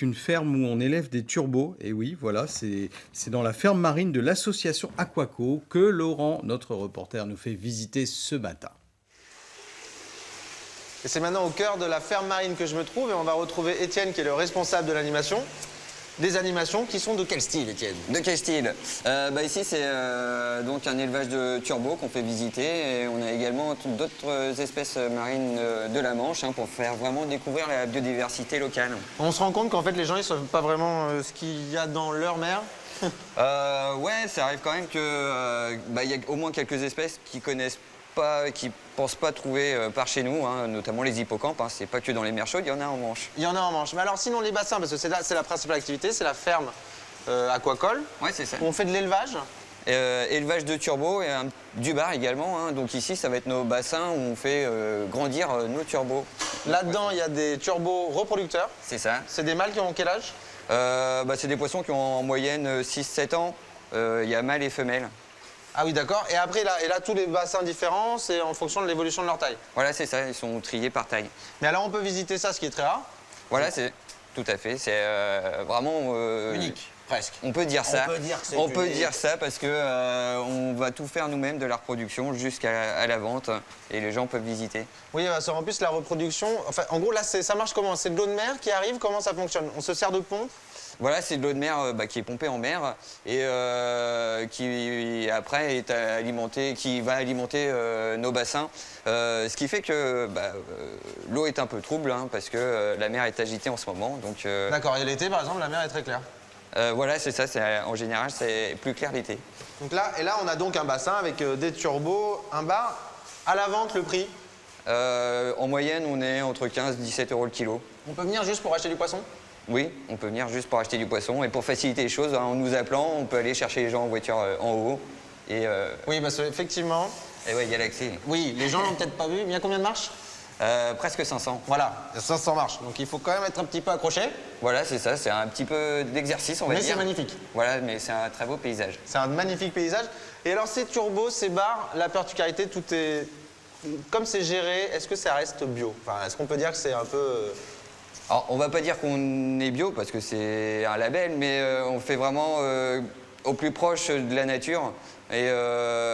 Une ferme où on élève des turbos. Et oui, voilà, c'est dans la ferme marine de l'association Aquaco que Laurent, notre reporter, nous fait visiter ce matin. Et c'est maintenant au cœur de la ferme marine que je me trouve et on va retrouver Étienne qui est le responsable de l'animation. Des animations qui sont de quel style, Étienne? De quel style? Ici, c'est donc un élevage de turbo qu'on fait visiter. Et on a également d'autres espèces marines de la Manche pour faire vraiment découvrir la biodiversité locale. On se rend compte qu'en fait les gens ils savent pas vraiment ce qu'il y a dans leur mer. Ouais, ça arrive quand même que y a au moins quelques espèces qui connaissent pas, qui pensent pas trouver par chez nous, notamment les hippocampes. C'est pas que dans les mers chaudes, il y en a en Manche. Il y en a en Manche. Mais alors sinon les bassins, parce que c'est la principale activité, c'est la ferme aquacole. Ouais, c'est ça. Où on fait de l'élevage. Élevage de turbo et du bar également. Donc ici, ça va être nos bassins où on fait grandir nos turbos. Là-dedans, il y a des turbos reproducteurs. C'est ça. C'est des mâles qui ont quel âge? C'est des poissons qui ont en moyenne 6-7 ans. Il y a mâles et femelles. Ah oui, d'accord. Et après, là, tous les bassins différents, c'est en fonction de l'évolution de leur taille. Voilà, c'est ça. Ils sont triés par taille. Mais alors, on peut visiter ça, ce qui est très rare. Voilà, c'est tout à fait. C'est vraiment... Unique, presque. On peut dire ça. On peut dire que c'est On peut unique. dire ça parce que on va tout faire nous-mêmes de la reproduction jusqu'à la vente et les gens peuvent visiter. Oui, en plus, la reproduction... Enfin, en gros, là, ça marche comment? C'est de l'eau de mer qui arrive? Comment ça fonctionne? On se sert de pompe? Voilà, c'est de l'eau de mer qui est pompée en mer et qui après est alimentée, qui va alimenter nos bassins. Ce qui fait que l'eau est un peu trouble parce que la mer est agitée en ce moment. D'accord, et l'été, par exemple, la mer est très claire. Voilà, c'est ça. En général, c'est plus clair l'été. Donc là, on a donc un bassin avec des turbos, un bar. À la vente, le prix? En moyenne, on est entre 15 et 17 € le kilo. On peut venir juste pour acheter du poisson? Oui, on peut venir juste pour acheter du poisson. Et pour faciliter les choses, en nous appelant, on peut aller chercher les gens en voiture en haut. Oui, parce qu'effectivement... Et ouais, il y a l'accès. Oui, les gens l'ont peut-être pas vu, mais il y a combien de marches? Presque 500. Voilà, il y a 500 marches. Donc il faut quand même être un petit peu accroché. Voilà, c'est ça. C'est un petit peu d'exercice, on va dire. Mais c'est magnifique. Voilà, mais c'est un très beau paysage. C'est un magnifique paysage. Et alors ces turbos, ces bars, la particularité, tout est... Comme c'est géré, est-ce que ça reste bio? Enfin, est-ce qu'on peut dire que c'est un peu... Alors, on va pas dire qu'on est bio parce que c'est un label, mais on fait vraiment au plus proche de la nature. Et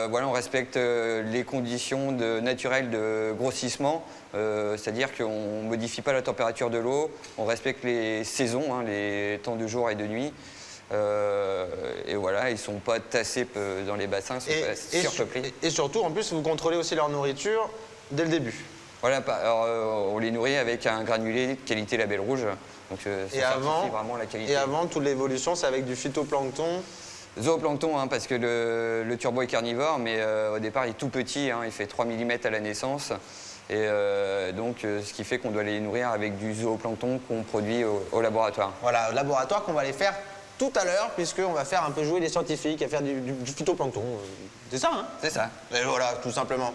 voilà, on respecte les conditions naturelles de grossissement, c'est-à-dire qu'on ne modifie pas la température de l'eau, on respecte les saisons, les temps de jour et de nuit. Et voilà, ils ne sont pas tassés dans les bassins, ils sont pas surpeuplés. Et surtout, en plus, vous contrôlez aussi leur nourriture dès le début. Voilà, alors, on les nourrit avec un granulé de qualité label rouge. Donc ça certifie vraiment la qualité. Et avant, toute l'évolution, c'est avec du phytoplancton. Zooplancton, parce que le turbo est carnivore, mais au départ, il est tout petit, il fait 3 mm à la naissance. Et donc, ce qui fait qu'on doit les nourrir avec du zooplancton qu'on produit au laboratoire. Voilà, au laboratoire qu'on va aller faire tout à l'heure, puisqu'on va faire un peu jouer les scientifiques à faire du phytoplancton. C'est ça, hein? C'est ça. Et voilà, tout simplement.